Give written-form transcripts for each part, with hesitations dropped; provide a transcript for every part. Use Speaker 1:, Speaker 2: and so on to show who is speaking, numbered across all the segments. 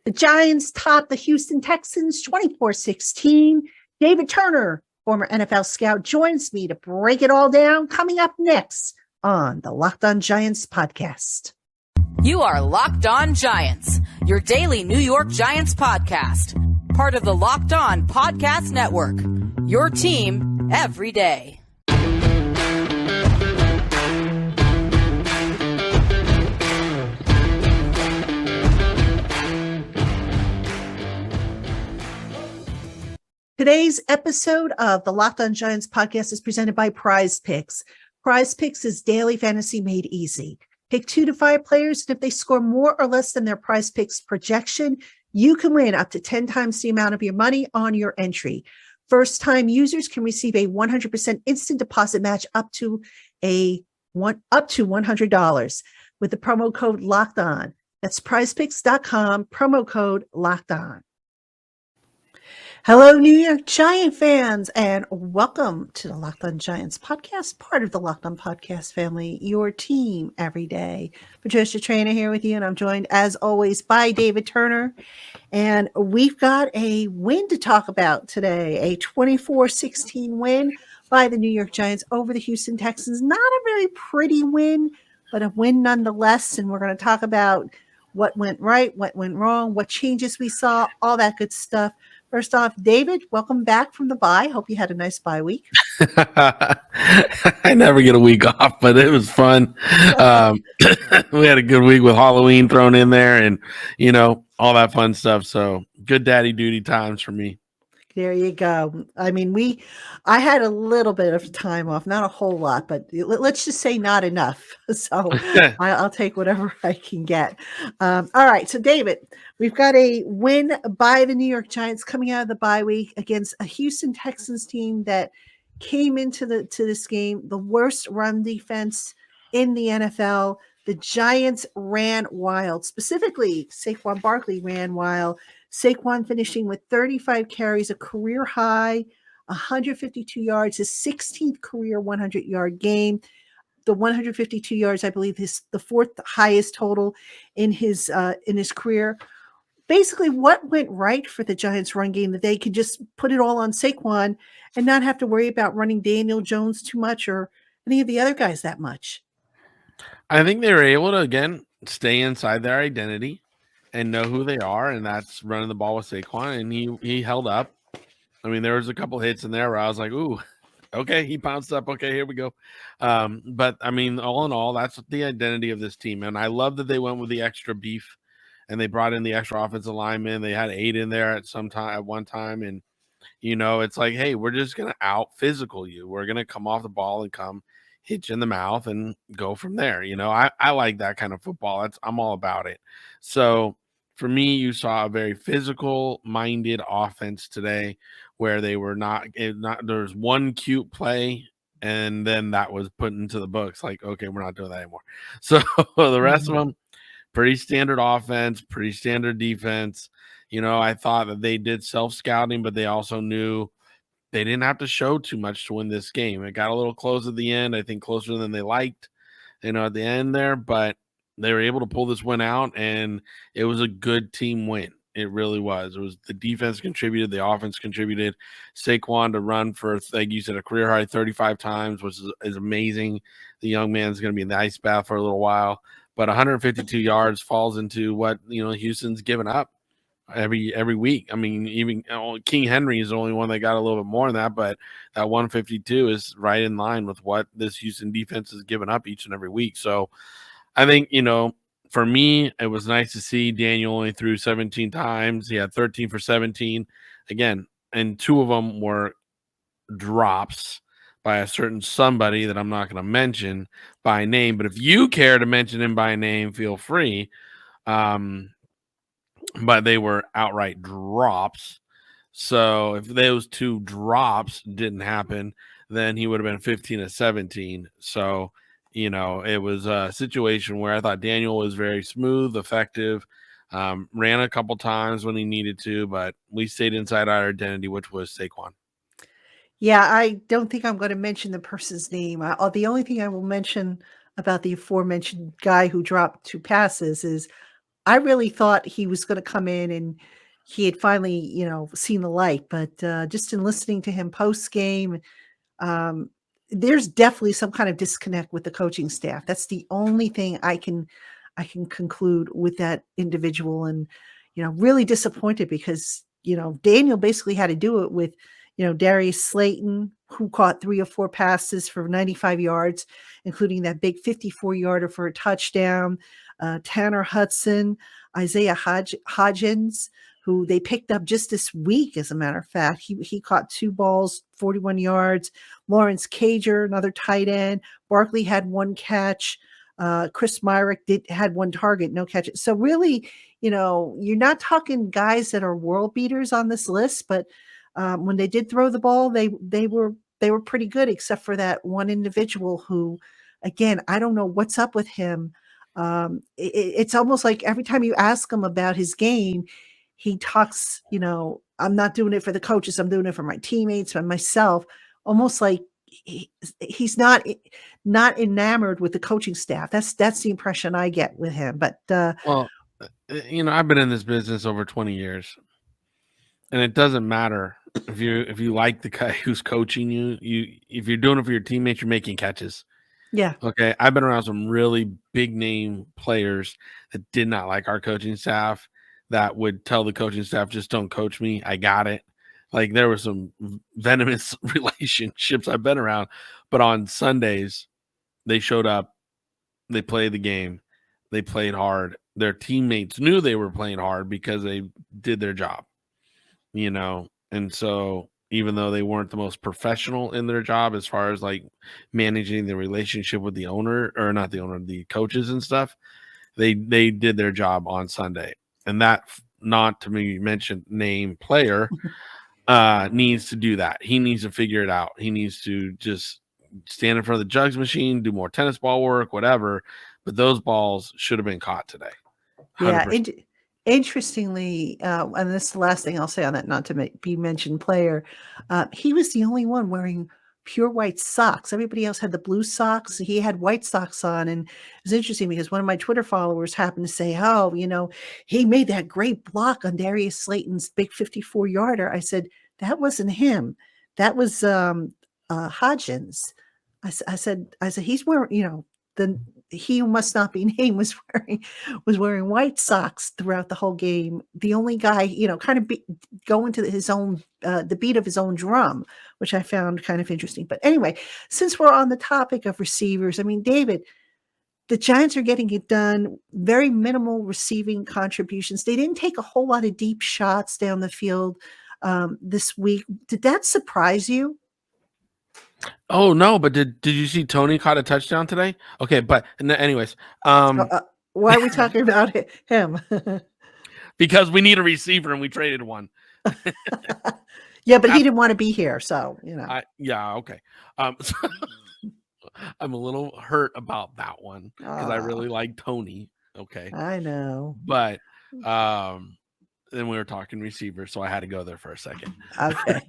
Speaker 1: The Giants topped the Houston Texans 24-16. David Turner, former NFL scout, joins me to break it all down. Coming up next on the LockedOn Giants podcast.
Speaker 2: You are Locked On Giants, your daily New York Giants podcast. Part of the Locked On Podcast Network, your team every day.
Speaker 1: Today's episode of the Locked On Giants podcast is presented by Prize Picks. Prize Picks is daily fantasy made easy. Pick 2 to 5 players, and if they score more or less than their Prize Picks projection, you can win up to 10 times the amount of your money on your entry. First-time users can receive a 100% instant deposit match up to $100 with the promo code LOCKEDON. That's prizepicks.com, promo code LOCKEDON. Hello, New York Giant fans, and welcome to the Locked On Giants podcast, part of the Locked On Podcast family, your team every day. Patricia Traynor here with you, and I'm joined, as always, by David Turner. And we've got a win to talk about today, a 24-16 win by the New York Giants over the Houston Texans. Not a very pretty win, but a win nonetheless, and we're going to talk about what went right, what went wrong, what changes we saw, all that good stuff. First off, David, welcome back from the bye. Hope you had a nice bye week.
Speaker 3: I never get a week off, but it was fun. We had a good week with Halloween thrown in there and, all that fun stuff. So good daddy duty times for me.
Speaker 1: There you go. I mean, I had a little bit of time off, not a whole lot, but let's just say not enough. So I'll take whatever I can get. All right. So David, we've got a win by the New York Giants coming out of the bye week against a Houston Texans team that came into this game, the worst run defense in the NFL. The Giants ran wild. Specifically, Saquon Barkley ran wild. Saquon finishing with 35 carries, a career high, 152 yards, his 16th career 100-yard game. The 152 yards, I believe, is the fourth highest total in his career. Basically, what went right for the Giants run game that they could just put it all on Saquon and not have to worry about running Daniel Jones too much or any of the other guys that much?
Speaker 3: I think they were able to, again, stay inside their identity and know who they are, and that's running the ball with Saquon, and he held up. I mean, there was a couple hits in there where I was like, ooh, okay, he pounced up. Okay, here we go. But, I mean, all in all, that's the identity of this team, and I love that they went with the extra beef, and they brought in the extra offensive lineman. They had 8 in there at one time, and, it's like, hey, we're just going to out-physical you. We're going to come off the ball and come hit you in the mouth and go from there. I like that kind of football. I'm all about it. So for me, you saw a very physical minded offense today where they were not there's one cute play and then that was put into the books. Like, okay, we're not doing that anymore. So the rest of them, pretty standard offense, pretty standard defense. I thought that they did self-scouting, but they also knew they didn't have to show too much to win this game. It got a little close at the end, I think closer than they liked, at the end there, but they were able to pull this win out, and it was a good team win. It really was. It was the defense contributed, the offense contributed. Saquon to run for, like you said, a career high 35 times, which is amazing. The young man's going to be in the ice bath for a little while, but 152 yards falls into what, Houston's given up every week. I mean, even King Henry is the only one that got a little bit more than that, but that 152 is right in line with what this Houston defense has given up each and every week. So I think, for me, it was nice to see Daniel only threw 17 times. He had 13 for 17 again, and 2 of them were drops by a certain somebody that I'm not going to mention by name, but if you care to mention him by name, feel free. But they were outright drops. So if those 2 drops didn't happen, then he would have been 15 to 17. So, it was a situation where I thought Daniel was very smooth, effective, ran a couple times when he needed to, but we stayed inside our identity, which was Saquon.
Speaker 1: Yeah, I don't think I'm going to mention the person's name. The only thing I will mention about the aforementioned guy who dropped 2 passes is I really thought he was going to come in and he had finally, seen the light. But just in listening to him post game, um, there's definitely some kind of disconnect with the coaching staff. That's the only thing I can conclude with that individual, and really disappointed because Daniel basically had to do it with Darius Slayton, who caught 3 or 4 passes for 95 yards, including that big 54-yarder for a touchdown. Tanner Hudson, Isaiah Hodgins, who they picked up just this week, as a matter of fact. He caught 2 balls, 41 yards. Lawrence Cager, another tight end. Barkley had 1 catch. Chris Myrick had 1 target, no catches. So really, you're not talking guys that are world beaters on this list, but when they did throw the ball, they were pretty good, except for that one individual who, again, I don't know what's up with him. It's almost like every time you ask him about his game, he talks, I'm not doing it for the coaches. I'm doing it for my teammates and myself. Almost like he's not enamored with the coaching staff. That's the impression I get with him. But
Speaker 3: Well, I've been in this business over 20 years, and it doesn't matter if you like the guy who's coaching you. If you're doing it for your teammates, you're making catches.
Speaker 1: yeah,
Speaker 3: Okay, I've been around some really big name players that did not like our coaching staff, that would tell the coaching staff, just don't coach me. I got it. Like, there were some venomous relationships I've been around, but on Sundays, they showed up, they played the game, they played hard. Their teammates knew they were playing hard because they did their job, and so even though they weren't the most professional in their job as far as like managing the relationship with the owner, or not the owner, the coaches and stuff, they did their job on Sunday. And that, not to me mention name player, needs to do that. He needs to figure it out. He needs to just stand in front of the jugs machine, do more tennis ball work, whatever. But those balls should have been caught today.
Speaker 1: yeah.
Speaker 3: 100%.
Speaker 1: Interestingly, and this is the last thing I'll say on that, not to be mentioned player, he was the only one wearing pure white socks. Everybody else had the blue socks. He had white socks on. And it was interesting because one of my Twitter followers happened to say, oh, he made that great block on Darius Slayton's big 54-yarder. I said, that wasn't him. That was Hodgins. I said, he's wearing, he who must not be named was wearing white socks throughout the whole game. The only guy, kind of going to his own the beat of his own drum, which I found kind of interesting. But anyway, since we're on the topic of receivers, I mean, David, the Giants are getting it done. Very minimal receiving contributions. They didn't take a whole lot of deep shots down the field this week. Did that surprise you?
Speaker 3: Oh no, but did you see Tony caught a touchdown today? Okay, but anyways,
Speaker 1: Why are we talking about him?
Speaker 3: because we need a receiver and we traded one.
Speaker 1: Yeah, but he didn't want to be here, so
Speaker 3: Yeah, okay. So I'm a little hurt about that one because I really like Tony. Okay,
Speaker 1: I know.
Speaker 3: but then we were talking receiver, so I had to go there for a second.
Speaker 1: Okay.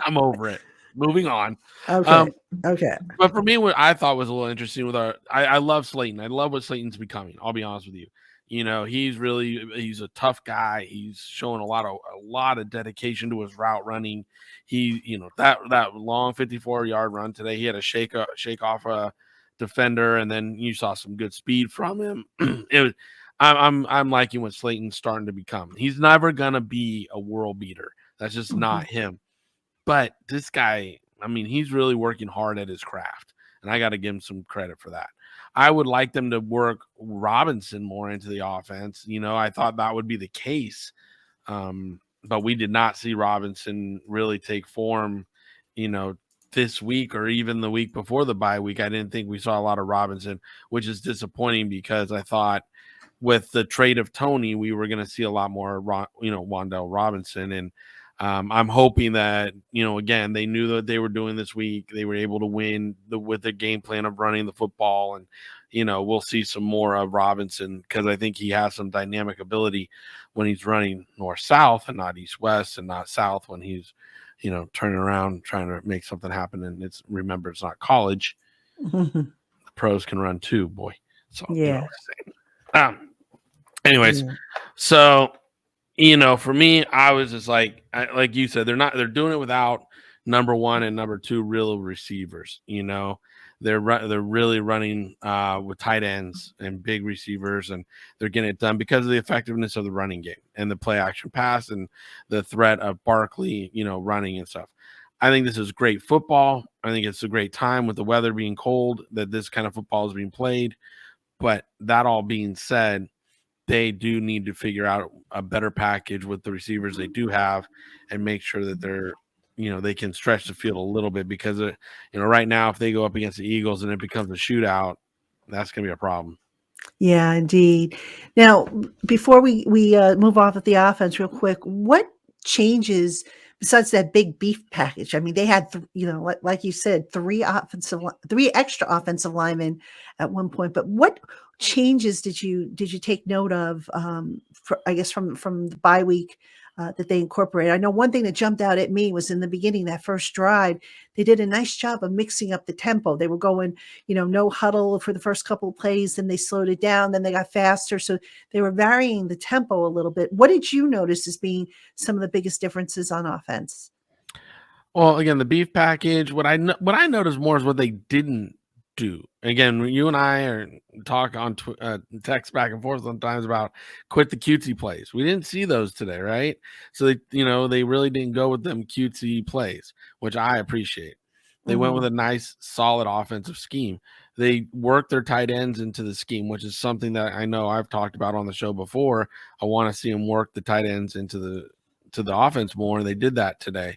Speaker 3: I'm over it. Moving on.
Speaker 1: Okay. Okay.
Speaker 3: But for me, what I thought was a little interesting with I love Slayton. I love what Slayton's becoming. I'll be honest with you. He's a tough guy. He's showing a lot of dedication to his route running. That long 54-yard run today, he had a shake off a defender, and then you saw some good speed from him. I'm liking what Slayton's starting to become. He's never gonna be a world beater. That's just not him. But this guy, I mean, he's really working hard at his craft, and I got to give him some credit for that. I would like them to work Robinson more into the offense. I thought that would be the case, but we did not see Robinson really take form, this week or even the week before the bye week. I didn't think we saw a lot of Robinson, which is disappointing because I thought with the trade of Tony, we were going to see a lot more, Wan'Dale Robinson. And I'm hoping that, again, they knew that they were doing this week. They were able to win with the game plan of running the football. And, we'll see some more of Robinson because I think he has some dynamic ability when he's running north-south and not east-west, and not south when he's, turning around, trying to make something happen. And remember, it's not college. The pros can run too, boy. So,
Speaker 1: yeah.
Speaker 3: Anyways,
Speaker 1: Yeah.
Speaker 3: so for me, I was just like you said, they're doing it without number one and number two real receivers. They're really running with tight ends and big receivers, and they're getting it done because of the effectiveness of the running game and the play action pass and the threat of Barkley, running and stuff. I think this is great football. I think it's a great time with the weather being cold that this kind of football is being played. But that all being said, they do need to figure out a better package with the receivers they do have and make sure that they can stretch the field a little bit because right now if they go up against the Eagles and it becomes a shootout, that's going to be a problem.
Speaker 1: Yeah, indeed. Now, before we move off of the offense real quick, what changes besides that big beef package? I mean, they had, like you said, three extra offensive linemen at one point. But what changes did you take note of? I guess from the bye week that they incorporated. I know one thing that jumped out at me was in the beginning, that first drive, they did a nice job of mixing up the tempo. They were going no huddle for the first couple of plays, then they slowed it down, then they got faster. So they were varying the tempo a little bit. What did you notice as being some of the biggest differences on offense?
Speaker 3: Well, again, the beef package, what I noticed more is what they didn't do. Again, you and I are talk on text back and forth sometimes about quit the cutesy plays. We didn't see those today, right? So they really didn't go with them cutesy plays, which I appreciate. They went with a nice, solid offensive scheme. They worked their tight ends into the scheme, which is something that I know I've talked about on the show before. I want to see them work the tight ends into the offense more, and they did that today.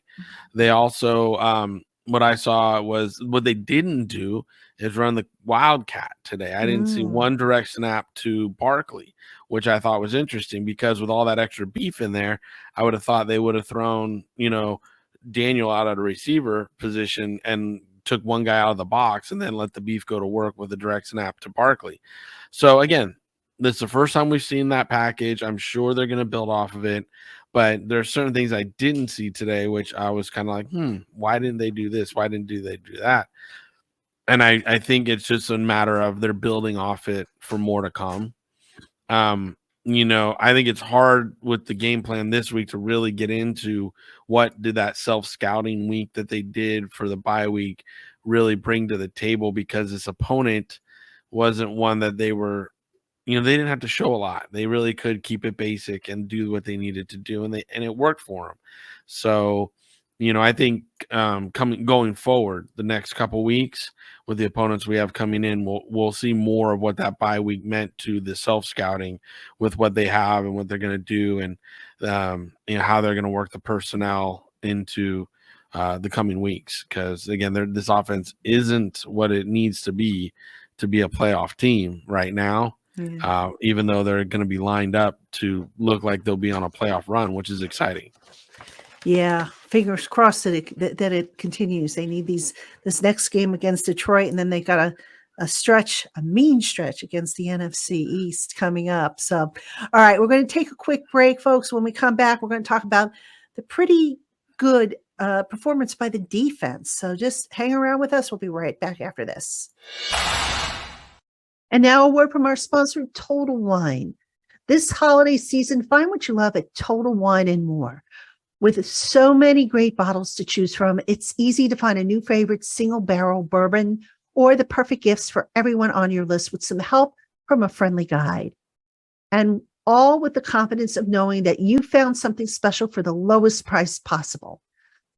Speaker 3: They also, what I saw was what they didn't do is run the Wildcat today. I didn't see one direct snap to Barkley, which I thought was interesting because with all that extra beef in there, I would have thought they would have thrown, Daniel out at a receiver position and took one guy out of the box and then let the beef go to work with a direct snap to Barkley. So again, this is the first time we've seen that package. I'm sure they're going to build off of it. But there's certain things I didn't see today, which I was kind of like, why didn't they do this? Why didn't they do that? And I think it's just a matter of they're building off it for more to come. I think it's hard with the game plan this week to really get into what did that self-scouting week that they did for the bye week really bring to the table, because this opponent wasn't one that they were they didn't have to show a lot. They really could keep it basic and do what they needed to do, and it worked for them. So, I think going forward the next couple weeks with the opponents we have coming in, we'll see more of what that bye week meant to the self scouting with what they have and what they're going to do, and how they're going to work the personnel into the coming weeks. Because again, this offense isn't what it needs to be a playoff team right now.
Speaker 1: Yeah.
Speaker 3: Even though they're going to be lined up to look like they'll be on a playoff run, which is exciting.
Speaker 1: Yeah, fingers crossed that it continues. They need this next game against Detroit, and then they got a mean stretch against the NFC East coming up. So, all right, we're going to take a quick break, folks. When we come back, we're going to talk about the pretty good performance by the defense. So just hang around with us. We'll be right back after this. And now a word from our sponsor, Total Wine. This holiday season, find what you love at Total Wine and More. With so many great bottles to choose from, it's easy to find a new favorite single barrel bourbon or the perfect gifts for everyone on your list with some help from a friendly guide. And all with the confidence of knowing that you found something special for the lowest price possible.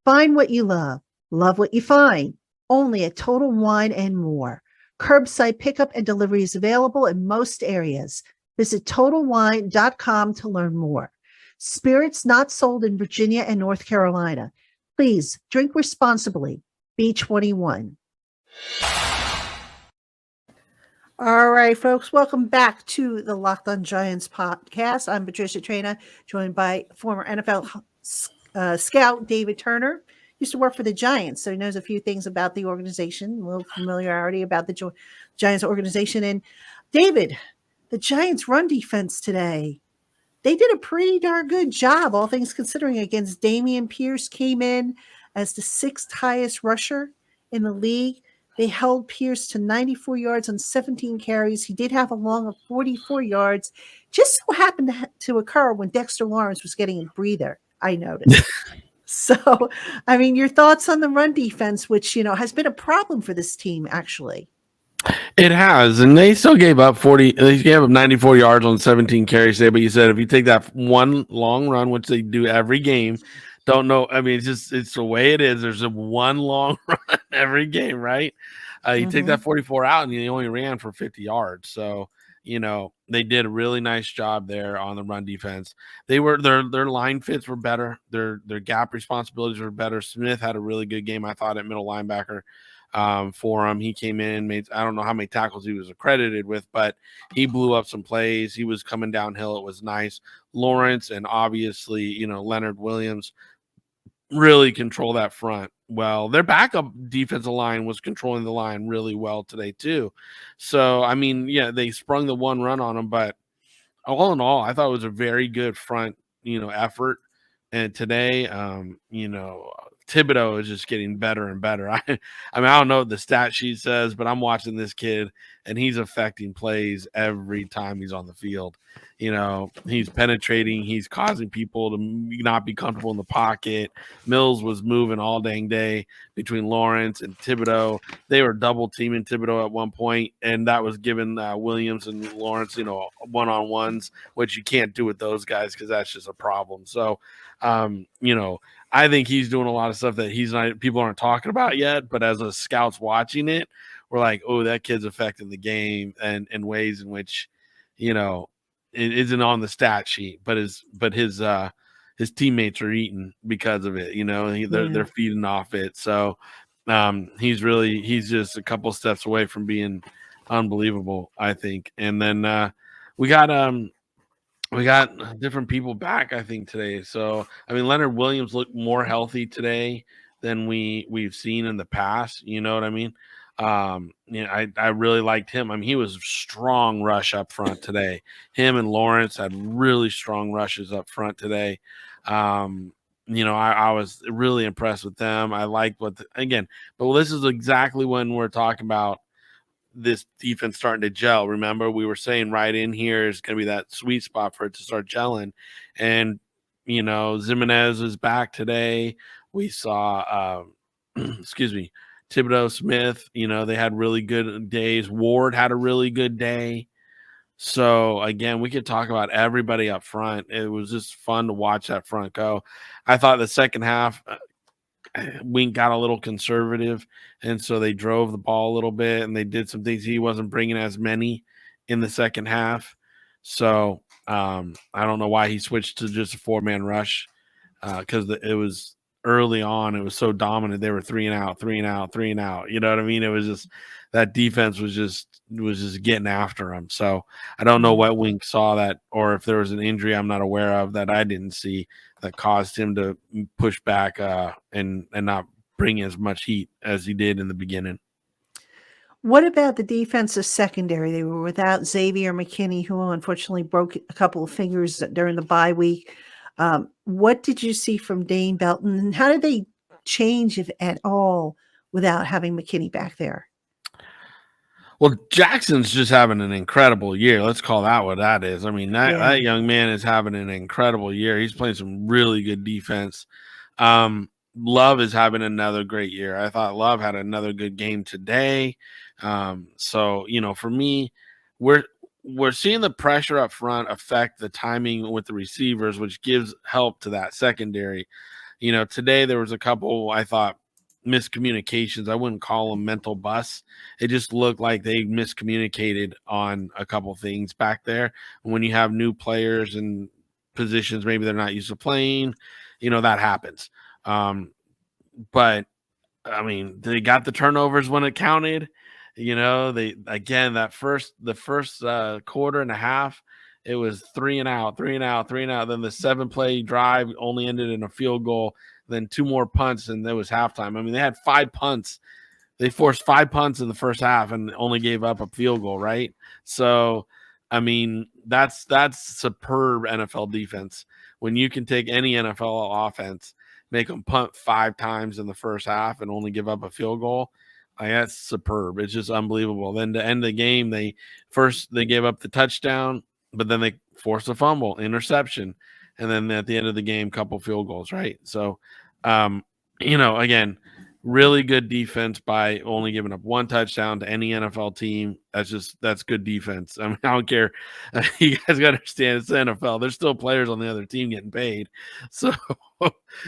Speaker 1: Find what you love what you find, only at Total Wine and More. Curbside pickup and delivery is available in most areas. Visit TotalWine.com to learn more. Spirits not sold in Virginia and North Carolina. Please drink responsibly. B21. All right, folks, welcome back to the LockedOn Giants podcast. I'm Patricia Traina, joined by former NFL scout David Turner. Used to work for the Giants, so he knows a few things about the organization, a little familiarity about the Giants organization. And David, the Giants run defense today, they did a pretty darn good job, all things considering, against Dameon Pierce. Came in as the 6th highest rusher in the league. They held Pierce to 94 yards on 17 carries. He did have a long of 44 yards, just so happened to occur when Dexter Lawrence was getting a breather, I noticed. So, I mean, your thoughts on the run defense, which, has been a problem for this team, actually.
Speaker 3: It has, and they still gave up 40. They gave up 94 yards on 17 carries today. But you said if you take that one long run, which they do every game, don't know. I mean, it's the way it is. There's a one long run every game, right? You take that 44 out, and you only ran for 50 yards. So they did a really nice job there on the run defense. They were their line fits were better. Their gap responsibilities were better. Smith had a really good game, I thought, at middle linebacker. For him, he came in, made, I don't know how many tackles he was accredited with, but he blew up some plays. He was coming downhill. It was nice. Lawrence and obviously, Leonard Williams really control that front well. Their backup defensive line was controlling the line really well today too. So, I mean, yeah, they sprung the one run on them, but all in all, I thought it was a very good front, effort. And today, Thibodeau is just getting better and better. I mean, I don't know what the stat sheet says, but I'm watching this kid, and he's affecting plays every time he's on the field. He's penetrating. He's causing people to not be comfortable in the pocket. Mills was moving all dang day between Lawrence and Thibodeau. They were double teaming Thibodeau at one point, and that was giving Williams and Lawrence, one-on-ones, which you can't do with those guys because that's just a problem. So, I think he's doing a lot of stuff that people aren't talking about yet, but as a scouts watching it, we're like, oh, that kid's affecting the game and in ways in which, it isn't on the stat sheet, but his teammates are eating because of it. They're feeding off it. So he's just a couple steps away from being unbelievable, I think. And then we got different people back, I think, today. So, I mean, Leonard Williams looked more healthy today than we've seen in the past. You know what I mean? I really liked him. I mean, he was strong rush up front today. Him and Lawrence had really strong rushes up front today. I was really impressed with them. I liked but this is exactly when we're talking about this defense starting to gel. Remember, we were saying right in here is going to be that sweet spot for it to start gelling. And, Zimenez is back today. We saw, Thibodeau, Smith, they had really good days. Ward had a really good day. So, again, we could talk about everybody up front. It was just fun to watch that front go. I thought the second half, Wink got a little conservative, and so they drove the ball a little bit, and they did some things. He wasn't bringing as many in the second half. So I don't know why he switched to just a four-man rush because it was early on. It was so dominant. They were 3 and out, 3 and out, 3 and out. You know what I mean? It was just that defense was just getting after him. So I don't know what Wink saw that, or if there was an injury I'm not aware of that I didn't see that caused him to push back and not bring as much heat as he did in the beginning.
Speaker 1: What about the defensive secondary? They were without Xavier McKinney, who unfortunately broke a couple of fingers during the bye week. What did you see from Dane Belton, and how did they change, if at all, without having McKinney back there?
Speaker 3: Well, Jackson's just having an incredible year. Let's call that what that is. I mean, that young man is having an incredible year. He's playing some really good defense. Love is having another great year. I thought Love had another good game today. So, for me, we're seeing the pressure up front affect the timing with the receivers, which gives help to that secondary. Today there was a couple, I thought, miscommunications. I wouldn't call them mental busts. It just looked like they miscommunicated on a couple things back there. When you have new players and positions, maybe they're not used to playing, that happens. But I mean, they got the turnovers when it counted. They again the first quarter and a half, it was 3 and out, 3 and out, 3 and out. Then the 7-play drive only ended in a field goal. Then 2 more punts, and there was halftime. I mean, they had 5 punts. They forced 5 punts in the first half and only gave up a field goal, right? So, I mean, that's superb NFL defense. When you can take any NFL offense, make them punt 5 times in the first half and only give up a field goal, that's superb. It's just unbelievable. Then to end the game, they gave up the touchdown, but then they force a fumble, interception, and then at the end of the game, couple field goals, right? So, again, really good defense by only giving up one touchdown to any NFL team. That's good defense. I mean, I don't care. You guys got to understand it's the NFL. There's still players on the other team getting paid. So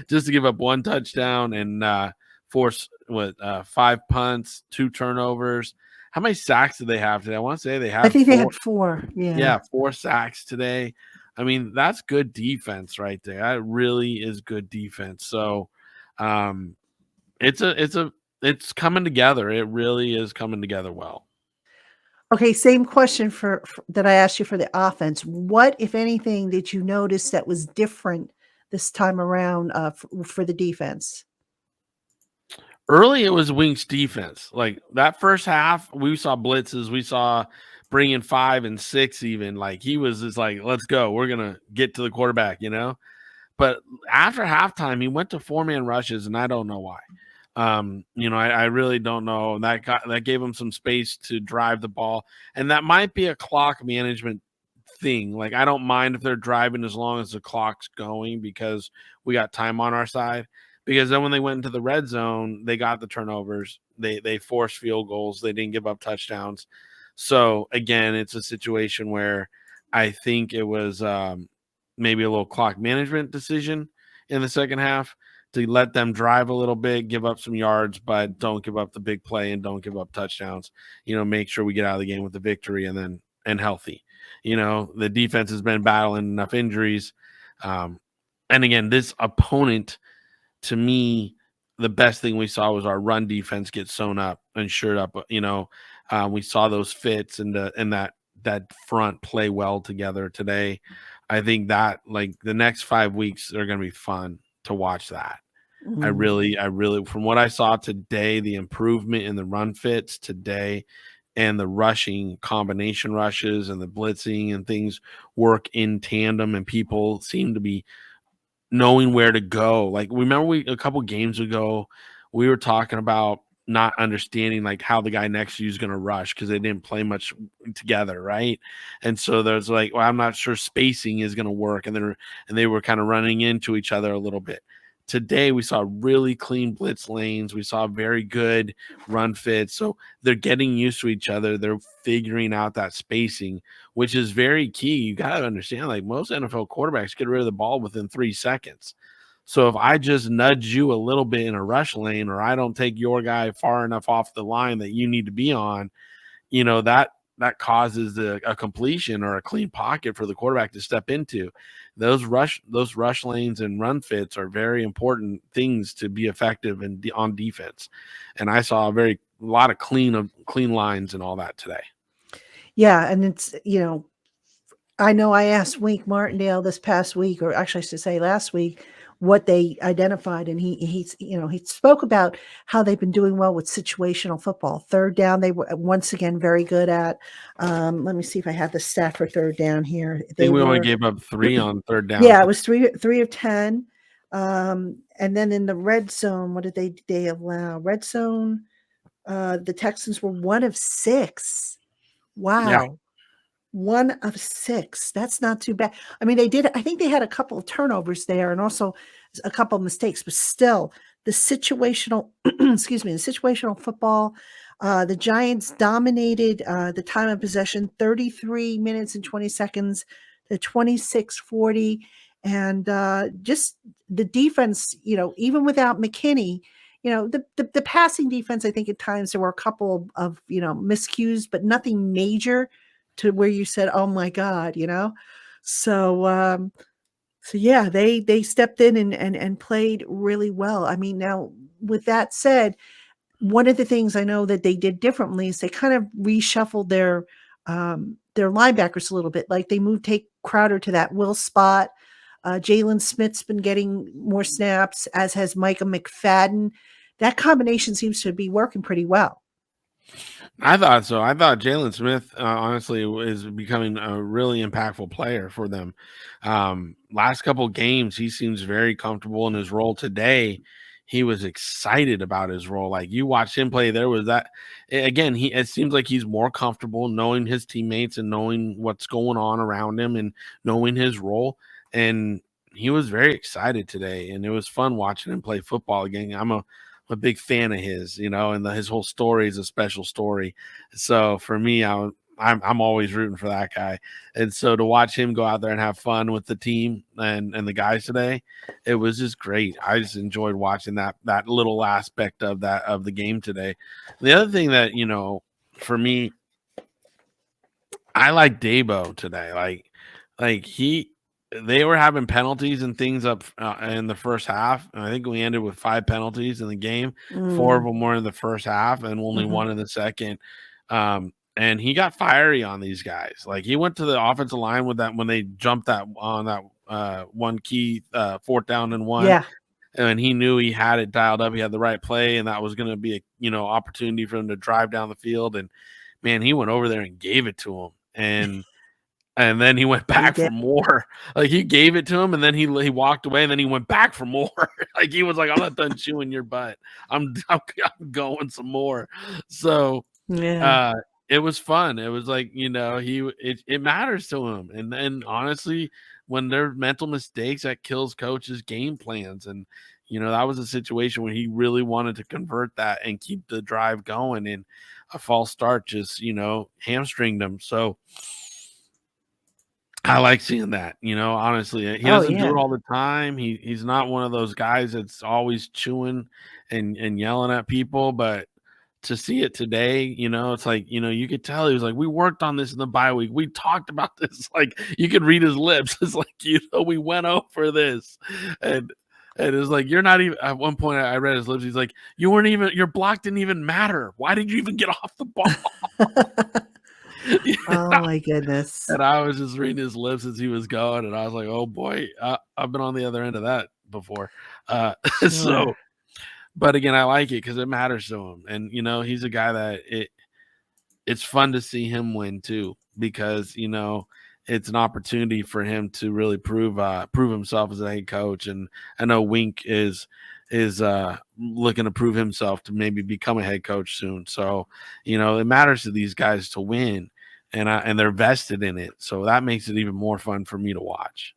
Speaker 3: just to give up one touchdown and force 5 punts, 2 turnovers. How many sacks did they have today? I want to say they
Speaker 1: I
Speaker 3: had
Speaker 1: think
Speaker 3: 4.
Speaker 1: they had 4. Yeah.
Speaker 3: Yeah, 4 sacks today. I mean, that's good defense right there. That really is good defense. So, it's coming together. It really is coming together well.
Speaker 1: Okay, same question for that I asked you for the offense. What, if anything, did you notice that was different this time around for the defense?
Speaker 3: Early, it was Wink's defense. Like that first half, we saw blitzes. We saw bringing 5 and 6 even. Like he was just like, let's go. We're going to get to the quarterback, But after halftime, he went to 4-man rushes, and I don't know why. I really don't know. That gave him some space to drive the ball, and that might be a clock management thing. Like I don't mind if they're driving as long as the clock's going because we got time on our side. Because then when they went into the red zone, they got the turnovers. They forced field goals. They didn't give up touchdowns. So again, it's a situation where I think it was maybe a little clock management decision in the second half to let them drive a little bit, give up some yards, but don't give up the big play and don't give up touchdowns. Make sure we get out of the game with the victory and healthy. The defense has been battling enough injuries. And again, this opponent, to me, the best thing we saw was our run defense get sewn up and shored up. We saw those fits and that front play well together today. I think that like the next 5 weeks are going to be fun to watch that. I really, from what I saw today, the improvement in the run fits today and the rushing combination rushes and the blitzing and things work in tandem, and people seem to be knowing where to go. Like, remember a couple games ago, we were talking about not understanding like how the guy next to you is going to rush because they didn't play much together, right? And so there's like, well, I'm not sure spacing is going to work, and they were kind of running into each other a little bit. Today we saw really clean blitz lanes. We saw very good run fits. So they're getting used to each other. They're figuring out that spacing, which is very key. You got to understand, like most NFL quarterbacks get rid of the ball within 3 seconds. So if I just nudge you a little bit in a rush lane, or I don't take your guy far enough off the line that you need to be on, that causes a completion or a clean pocket for the quarterback to step into. Those rush lanes and run fits are very important things to be effective on defense. And I saw a lot of clean lines and all that today.
Speaker 1: Yeah, and it's I know I asked Wink Martindale this past week, or actually I should say last week, what they identified, and he spoke about how they've been doing well with situational football. Third down, they were once again very good at. Let me see if I have the stat for third down here.
Speaker 3: I think we only gave up 3 on third down.
Speaker 1: Yeah, it was 3 of 10. And then in the red zone, what did they allow? Red zone, the Texans were 1 of 6. Wow.
Speaker 3: Yeah.
Speaker 1: 1 of 6. That's not too bad. I mean, I think they had a couple of turnovers there and also a couple of mistakes, but still the situational, the situational football, the Giants dominated the time of possession, 33 minutes and 20 seconds to 26-40. And just the defense, even without McKinney, the passing defense, I think at times there were a couple of, miscues, but nothing major to where you said, oh my God, So yeah, they stepped in and played really well. I mean, now with that said, one of the things I know that they did differently is they kind of reshuffled their linebackers a little bit. Like they moved Tate Crowder to that will spot. Jalen Smith's been getting more snaps, as has Micah McFadden. That combination seems to be working pretty well.
Speaker 3: I thought so. I thought Jalen Smith, honestly, is becoming a really impactful player for them. Last couple games, he seems very comfortable in his role. Today, he was excited about his role. Like you watched him play, there was that again. It seems like he's more comfortable knowing his teammates and knowing what's going on around him and knowing his role. And he was very excited today, and it was fun watching him play football again. I'm a big fan of his, and his whole story is a special story. So for me, I'm always rooting for that guy. And so to watch him go out there and have fun with the team and the guys today, it was just great. I just enjoyed watching that little aspect of the game today. The other thing that, for me, I like Dabo today. They were having penalties and things up in the first half. And I think we ended with 5 penalties in the game. 4 of them were in the first half and only 1 in the second. And he got fiery on these guys. Like he went to the offensive line with that when they jumped that on that one key 4th down and 1.
Speaker 1: Yeah.
Speaker 3: And he knew he had it dialed up. He had the right play, and that was going to be a opportunity for him to drive down the field. And man, he went over there and gave it to him. And then he went back for more. Like he gave it to him, and then he walked away, and then he went back for more. Like he was like, "I'm not done chewing your butt. I'm going some more." So
Speaker 1: Yeah.
Speaker 3: it was fun. It was like it matters to him, and honestly, when there's mental mistakes, that kills coaches' game plans. And that was a situation where he really wanted to convert that and keep the drive going, and a false start just hamstringed him. So I like seeing that, honestly. He doesn't do it all the time. He's not one of those guys that's always chewing and yelling at people, but to see it today, it's like, you could tell he was like, we worked on this in the bye week. We talked about this. Like you could read his lips. It's like, we went over this. And it was like, you're not even, at one point I read his lips. He's like, your block didn't even matter. Why did you even get off the ball?
Speaker 1: Oh my goodness.
Speaker 3: And I was just reading his lips as he was going, and I was like, oh boy, I've been on the other end of that before.
Speaker 1: Sure.
Speaker 3: So, but again, I like it because it matters to him. And, he's a guy that it's fun to see him win too, because, it's an opportunity for him to really prove himself as a head coach. And I know Wink is looking to prove himself to maybe become a head coach soon. So, it matters to these guys to win, and they're vested in it. So that makes it even more fun for me to watch.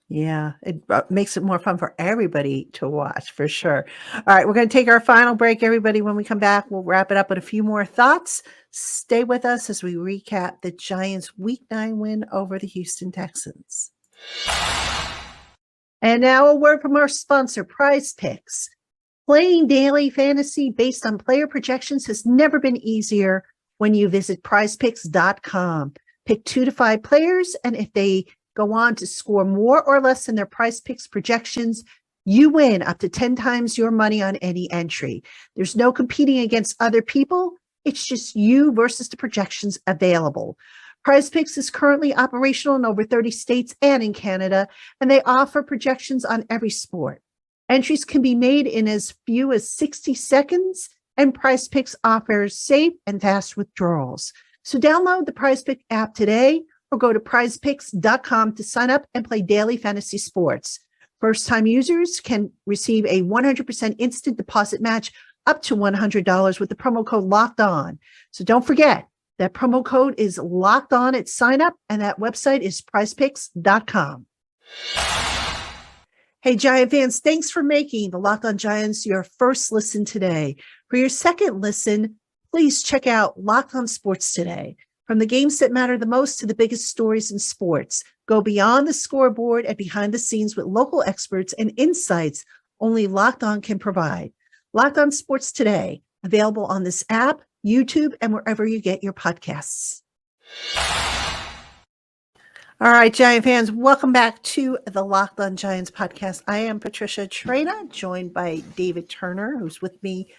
Speaker 1: Yeah, it makes it more fun for everybody to watch, for sure. All right, we're going to take our final break, everybody. When we come back, we'll wrap it up with a few more thoughts. Stay with us as we recap the Giants' Week 9 win over the Houston Texans. And now a word from our sponsor, Prize Picks. Playing daily fantasy based on player projections has never been easier when you visit prizepicks.com. Pick 2 to 5 players, and if they go on to score more or less than their Prize Picks projections, you win up to 10 times your money on any entry. There's no competing against other people. It's just you versus the projections available. Prize Picks is currently operational in over 30 states and in Canada, and they offer projections on every sport. Entries can be made in as few as 60 seconds, and Prize Picks offers safe and fast withdrawals. So download the Prize Pick app today or go to prizepicks.com to sign up and play daily fantasy sports. First-time users can receive a 100% instant deposit match up to $100 with the promo code LOCKEDON. So don't forget that promo code is LOCKEDON at sign up, and that website is prizepicks.com. Hey, Giant fans, thanks for making the Locked On Giants your first listen today. For your second listen, please check out Locked On Sports Today. From the games that matter the most to the biggest stories in sports, go beyond the scoreboard and behind the scenes with local experts and insights only Locked On can provide. Locked On Sports Today, available on this app, YouTube, and wherever you get your podcasts. All right, Giant fans, welcome back to the Locked On Giants podcast. I am Patricia Trena, joined by David Turner, who's with me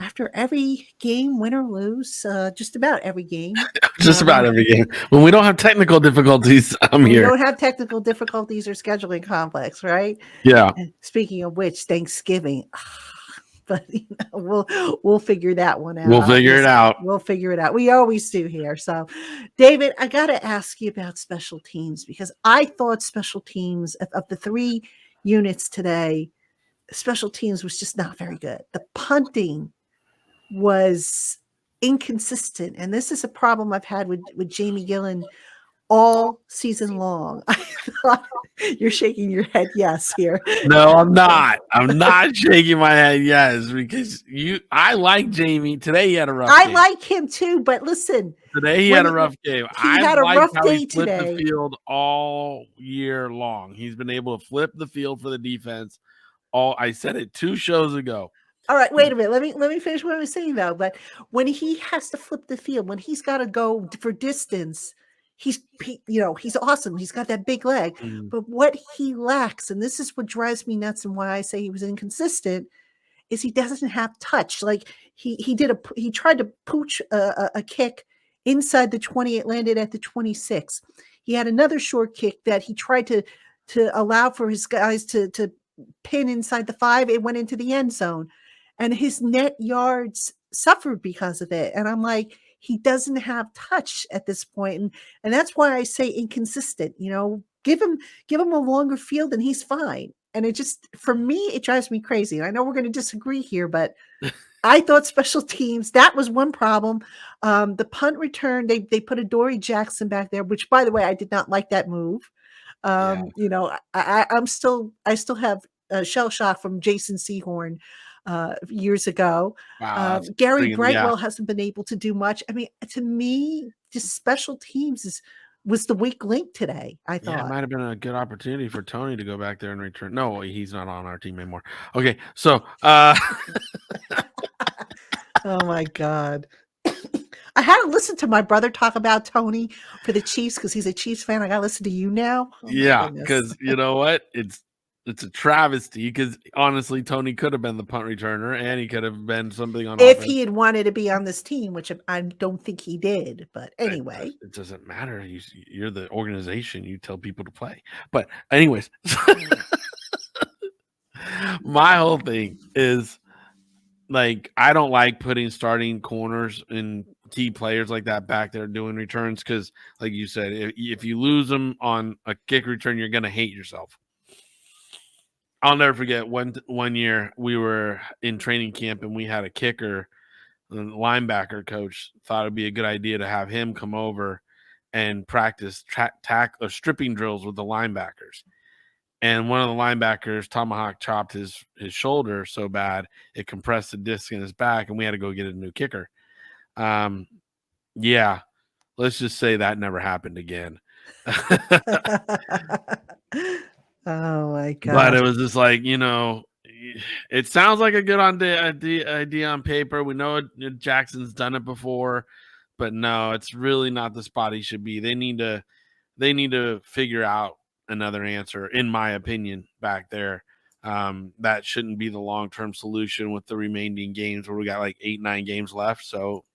Speaker 1: after every game, win or lose, just about every game.
Speaker 3: Just about every game. When we don't have technical difficulties, I'm here.
Speaker 1: We don't have technical difficulties or scheduling conflicts, right?
Speaker 3: Yeah.
Speaker 1: And speaking of which, Thanksgiving. But we'll figure that one out.
Speaker 3: We'll figure it out.
Speaker 1: We'll figure it out. We always do here. So, David, I got to ask you about special teams, because I thought special teams of the 3 units today, special teams was just not very good. The punting was inconsistent, and this is a problem I've had with Jamie Gillen all season long. I thought you're shaking your head yes here.
Speaker 3: No, I'm not. I'm not shaking my head yes because I like Jamie. Today he had a rough
Speaker 1: I
Speaker 3: game.
Speaker 1: like him too, but listen,
Speaker 3: Today he had a rough game.
Speaker 1: he
Speaker 3: I've
Speaker 1: had a
Speaker 3: liked
Speaker 1: rough
Speaker 3: how he
Speaker 1: day
Speaker 3: flipped the
Speaker 1: today.
Speaker 3: field all year long. He's been able to flip the field for the defense. I said it 2 shows ago.
Speaker 1: All right, wait a minute. Let me finish what I was saying though. But when he has to flip the field, when he's got to go for distance, he's awesome. He's got that big leg.
Speaker 3: Mm.
Speaker 1: But what he lacks, and this is what drives me nuts, and why I say he was inconsistent, is he doesn't have touch. Like he tried to pooch a kick inside the 20. It landed at the 26. He had another short kick that he tried to allow for his guys to pin inside the 5. It went into the end zone, and his net yards suffered because of it. And I'm like, he doesn't have touch at this point, and that's why I say inconsistent. Give him a longer field, and he's fine. And it just, for me, it drives me crazy. And I know we're going to disagree here, but I thought special teams, that was one problem. The punt return, they put a Dory Jackson back there, which, by the way, I did not like that move.
Speaker 3: Yeah.
Speaker 1: I still have a shell shock from Jason Sehorn years ago.
Speaker 3: Wow.
Speaker 1: Gary Brightwell hasn't been able to do much. I mean, to me, just special teams was the weak link today, I thought.
Speaker 3: Yeah, it might have been a good opportunity for Tony to go back there and return. No, he's not on our team anymore. Okay, so
Speaker 1: oh my God. I had to listen to my brother talk about Tony for the Chiefs because he's a Chiefs fan. I got to listen to you now.
Speaker 3: Oh yeah, because you know what? It's a travesty because honestly, Tony could have been the punt returner and he could have been something on
Speaker 1: if
Speaker 3: offense.
Speaker 1: he had wanted to be on this team, which I don't think he did. But anyway,
Speaker 3: it doesn't matter. You're the organization. You tell people to play. But anyways, my whole thing is like I don't like putting starting corners and key players like that back there doing returns because, like you said, if you lose them on a kick return, you're gonna hate yourself. I'll never forget one year we were in training camp and we had a kicker. The linebacker coach thought it'd be a good idea to have him come over and practice stripping drills with the linebackers. And one of the linebackers tomahawk chopped his shoulder so bad it compressed the disc in his back, and we had to go get a new kicker. Yeah, let's just say that never happened again.
Speaker 1: Oh my God!
Speaker 3: But it was just like, it sounds like a good idea on paper. We know Jackson's done it before, but no, it's really not the spot he should be. They need to figure out another answer, in my opinion, back there. That shouldn't be the long-term solution with the remaining games where we got like 8-9 games left. So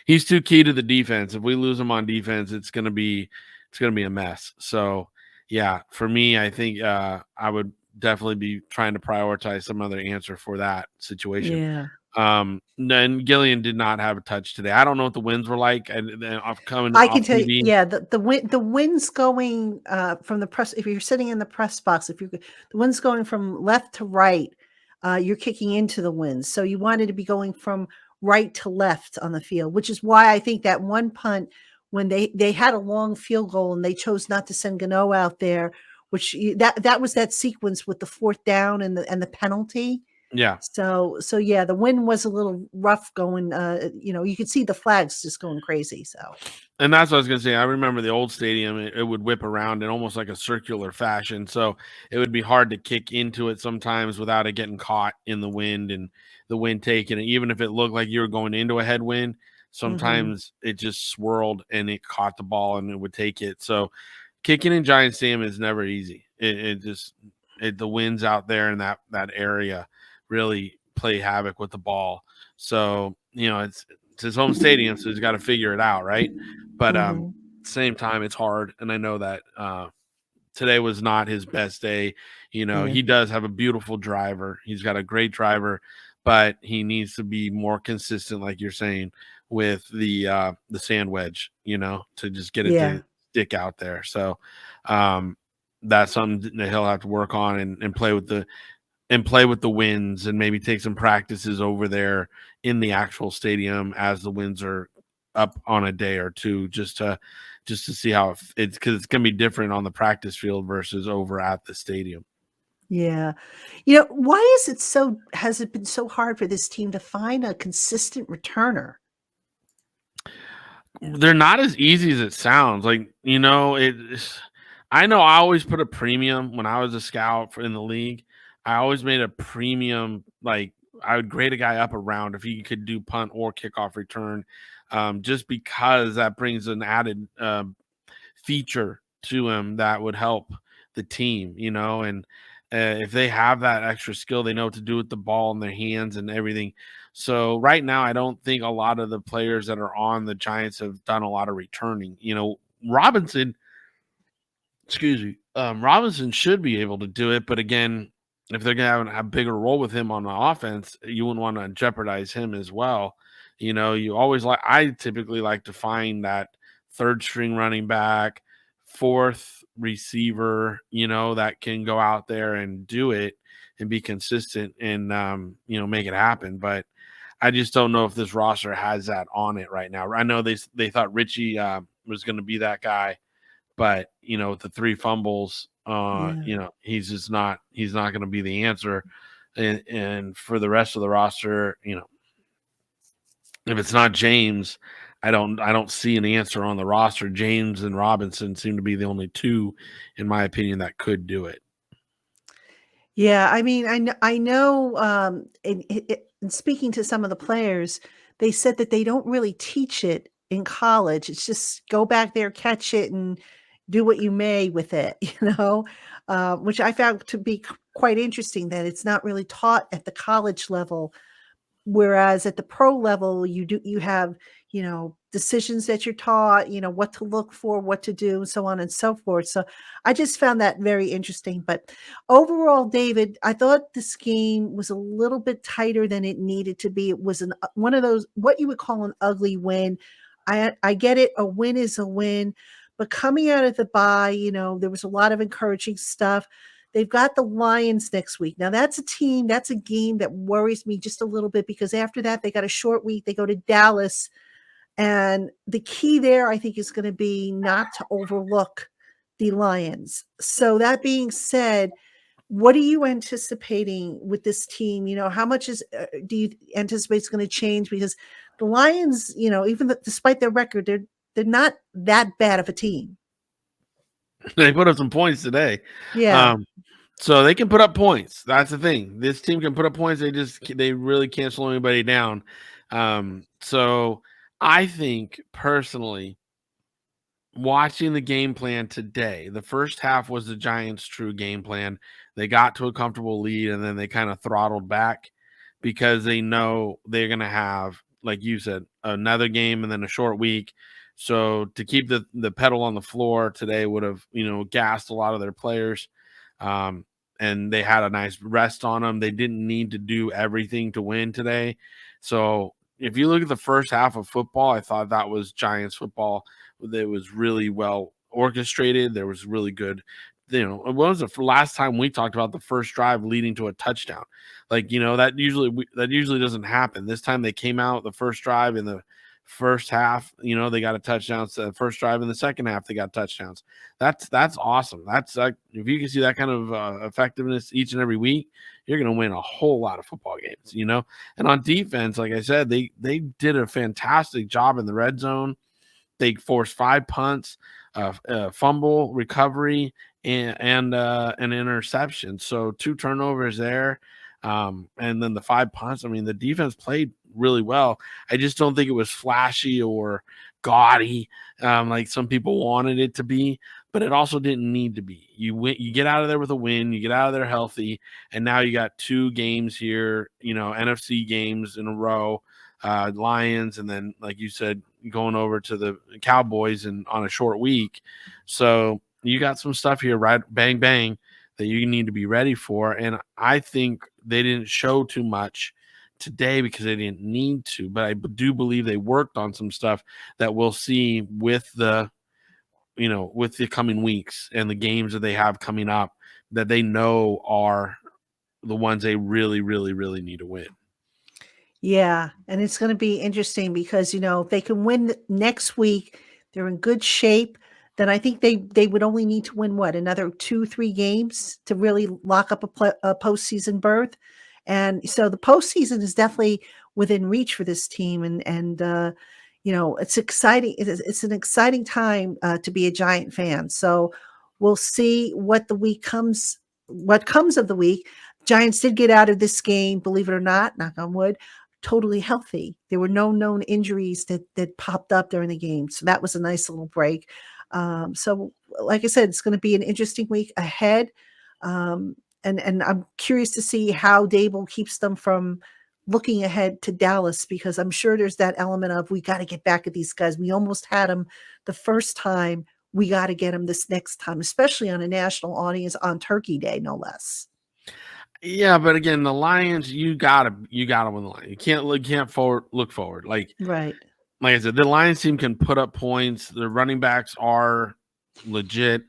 Speaker 3: he's too key to the defense. If we lose him on defense, it's gonna be a mess. So yeah, for me, I think I would definitely be trying to prioritize some other answer for that situation.
Speaker 1: Yeah.
Speaker 3: Then Gillian did not have a touch today. I don't know what the winds were like. And then
Speaker 1: I can tell you, yeah, the wind's going from the press. If you're sitting in the press box, the wind's going from left to right, you're kicking into the wind. So you wanted to be going from right to left on the field, which is why I think that one punt when they had a long field goal and they chose not to send Gano out there, which that was that sequence with the 4th down and the penalty.
Speaker 3: Yeah.
Speaker 1: So yeah, the wind was a little rough going. You could see the flags just going crazy. So,
Speaker 3: and that's what I was going to say. I remember the old stadium; it would whip around in almost like a circular fashion. So it would be hard to kick into it sometimes without it getting caught in the wind and the wind taking it. Even if it looked like you were going into a headwind, sometimes it just swirled and it caught the ball and it would take it. So kicking in Giant Stadium is never easy. The winds out there in that area really play havoc with the ball. So, it's his home stadium, so he's got to figure it out, right? But same time, it's hard. And I know that today was not his best day. He does have a beautiful driver. He's got a great driver, but he needs to be more consistent, like you're saying, with the sand wedge, to just get it to stick out there. So, that's something that he'll have to work on and play with the winds and maybe take some practices over there in the actual stadium as the winds are up on a day or two, just to see how it's because it's going to be different on the practice field versus over at the stadium.
Speaker 1: Yeah. Why has it been so hard for this team to find a consistent returner?
Speaker 3: They're not as easy as it sounds. I know I always put a premium when I was a scout in the league. I always made a premium, like I would grade a guy up a round if he could do punt or kickoff return, just because that brings an added feature to him that would help the team, and if they have that extra skill, they know what to do with the ball in their hands and everything. So right now, I don't think a lot of the players that are on the Giants have done a lot of returning. Robinson, excuse me, Robinson should be able to do it, but again, if they're going to have a bigger role with him on the offense, you wouldn't want to jeopardize him as well. I typically like to find that third string running back, fourth receiver, that can go out there and do it and be consistent and, make it happen. But I just don't know if this roster has that on it right now. I know they thought Richie was going to be that guy, but with the 3 fumbles,
Speaker 1: Yeah.
Speaker 3: he's not going to be the answer. And for the rest of the roster, if it's not James, I don't see an answer on the roster. James and Robinson seem to be the only 2, in my opinion, that could do it.
Speaker 1: Yeah, I mean, I know, in speaking to some of the players, they said that they don't really teach it in college. It's just go back there, catch it, and do what you may with it, which I found to be quite interesting that it's not really taught at the college level. Whereas at the pro level, you have, decisions that you're taught, what to look for, what to do, so on and so forth. So I just found that very interesting. But overall, David, I thought this game was a little bit tighter than it needed to be. It was one of those what you would call an ugly win. I get it, a win is a win, but coming out of the bye, there was a lot of encouraging stuff. They've got the Lions next week. Now that's a game that worries me just a little bit because after that they got a short week. They go to Dallas, and the key there I think is going to be not to overlook the Lions. So that being said, what are you anticipating with this team? How much do you anticipate it's going to change? Because the Lions, despite their record, they're not that bad of a team.
Speaker 3: They put up some points today.
Speaker 1: Yeah.
Speaker 3: So they can put up points. That's the thing. This team can put up points. They really can't slow anybody down. So I think personally, watching the game plan today, the first half was the Giants' true game plan. They got to a comfortable lead and then they kind of throttled back because they know they're going to have, like you said, another game and then a short week. So to keep the pedal on the floor today would have, gassed a lot of their players. And they had a nice rest on them. They didn't need to do everything to win today. So if you look at the first half of football, I thought that was Giants football. It was really well orchestrated. There was really good, what was the last time we talked about the first drive leading to a touchdown? That usually doesn't happen. This time they came out the first drive in the first half, they got a touchdown. So the first drive in the second half, they got touchdowns. That's awesome. That's like, if you can see that kind of effectiveness each and every week, you're going to win a whole lot of football games, And on defense, like I said, they did a fantastic job in the red zone. They forced 5 punts, fumble recovery, and an interception. So 2 turnovers there, and then the 5 punts. I mean, the defense played really well. I just don't think it was flashy or gaudy like some people wanted it to be, but it also didn't need to be. You get out of there with a win, you get out of there healthy, and now you got 2 games here, NFC games in a row, Lions, and then like you said, going over to the Cowboys and on a short week. So you got some stuff here, right? Bang, bang, that you need to be ready for. And I think they didn't show too much today because they didn't need to, but I do believe they worked on some stuff that we'll see with the with the coming weeks and the games that they have coming up that they know are the ones they really, really, really need to win.
Speaker 1: Yeah, and it's going to be interesting because if they can win next week, they're in good shape. Then I think they would only need to win another 2-3 games to really lock up a postseason berth, and so the postseason is definitely within reach for this team, and it's exciting. It's an exciting time to be a Giant fan. So we'll see what comes of the week. Giants did get out of this game, believe it or not, knock on wood, totally healthy. There were no known injuries that popped up during the game. So that was a nice little break. So like I said, it's going to be an interesting week ahead. And I'm curious to see how Dable keeps them from looking ahead to Dallas, because I'm sure there's that element of, we got to get back at these guys. We almost had them the first time. We got to get them this next time, especially on a national audience on Turkey Day, no less.
Speaker 3: Yeah, but again, the Lions, you gotta win the line. You can't look forward. Like I said, the Lions team can put up points. The running backs are legit.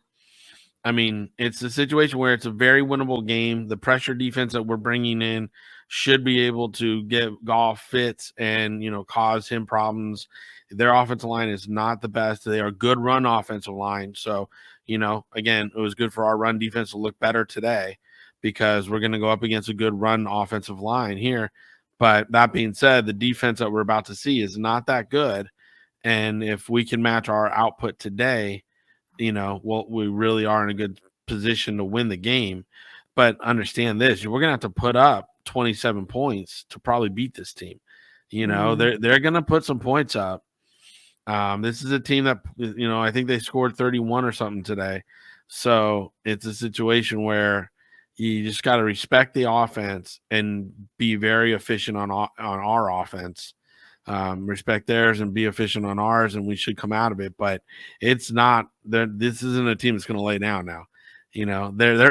Speaker 3: I mean, it's a situation where it's a very winnable game. The pressure defense that we're bringing in should be able to get Goff fits and cause him problems. Their offensive line is not the best. They are a good run offensive line. So, again, it was good for our run defense to look better today, because we're going to go up against a good run offensive line here. But that being said, the defense that we're about to see is not that good. And if we can match our output today, we really are in a good position to win the game. But understand this, we're going to have to put up 27 points to probably beat this team. They're going to put some points up. This is a team that, I think they scored 31 or something today. So it's a situation where you just got to respect the offense and be very efficient on our offense. Respect theirs and be efficient on ours, and we should come out of it. But it's not that this isn't a team that's going to lay down now.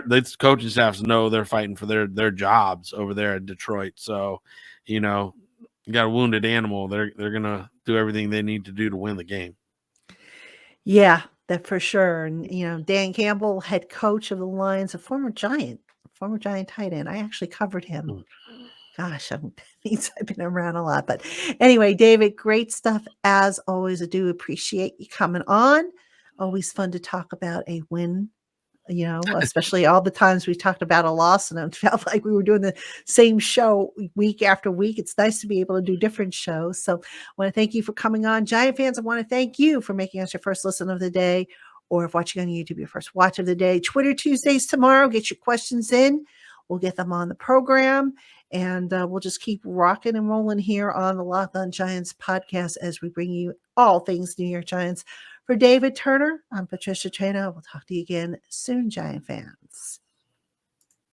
Speaker 3: This coaching staffs know they're fighting for their jobs over there at Detroit. So, you got a wounded animal. They're going to do everything they need to do to win the game.
Speaker 1: Yeah, that for sure. And Dan Campbell, head coach of the Lions, a former Giant tight end. I actually covered him. Gosh, means I've been around a lot. But anyway, David, great stuff as always. I do appreciate you coming on. Always fun to talk about a win, especially all the times we talked about a loss, and it felt like we were doing the same show week after week. It's nice to be able to do different shows. So I want to thank you for coming on. Giant fans, I want to thank you for making us your first listen of the day, or if watching on YouTube, your first watch of the day. Twitter Tuesdays tomorrow. Get your questions in. We'll get them on the program, and we'll just keep rocking and rolling here on the LockedOn Giants podcast as we bring you all things New York Giants. For David Turner, I'm Patricia Traina. We'll talk to you again soon, Giant fans.